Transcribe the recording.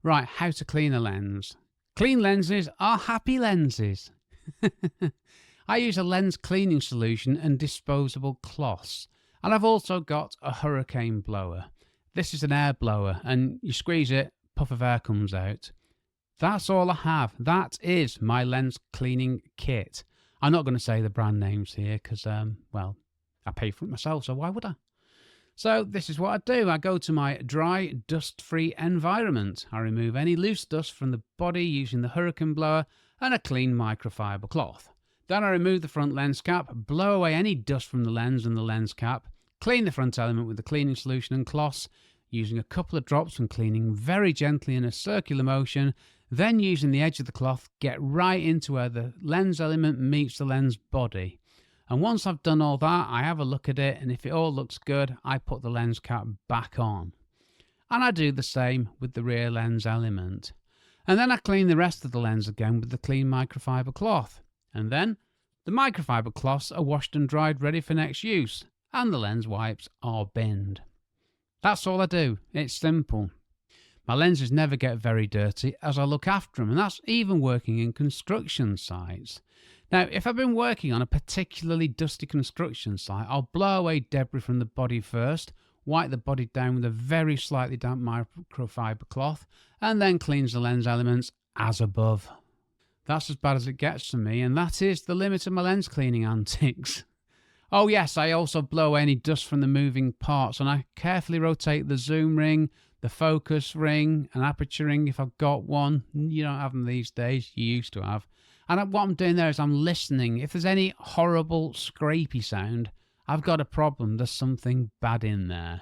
Right, how to clean a lens. Clean lenses are happy lenses. I use a lens cleaning solution and disposable cloths. And I've also got a hurricane blower. This is an air blower, and you squeeze it, puff of air comes out. That's all I have. That is my lens cleaning kit. I'm not going to say the brand names here because, well, I pay for it myself, so why would I? So this is what I do. I go to my dry, dust-free environment. I remove any loose dust from the body using the hurricane blower and a clean microfiber cloth. Then I remove the front lens cap, blow away any dust from the lens and the lens cap, clean the front element with the cleaning solution and cloths, using a couple of drops and cleaning very gently in a circular motion, then using the edge of the cloth, get right into where the lens element meets the lens body. And once I've done all that, I have a look at it, and if it all looks good, I put the lens cap back on. And I do the same with the rear lens element. And then I clean the rest of the lens again with the clean microfiber cloth. And then the microfiber cloths are washed and dried ready for next use, and the lens wipes are binned. That's all I do. It's simple. My lenses never get very dirty as I look after them, and that's even working in construction sites. Now, if I've been working on a particularly dusty construction site, I'll blow away debris from the body first, wipe the body down with a very slightly damp microfiber cloth, and then cleanse the lens elements as above. That's as bad as it gets for me, and that is the limit of my lens cleaning antics. Oh yes, I also blow away any dust from the moving parts, and I carefully rotate the zoom ring, the focus ring, an aperture ring if I've got one. You don't have them these days, you used to have. And what I'm doing there is I'm listening. If there's any horrible scrapey sound, I've got a problem. There's something bad in there.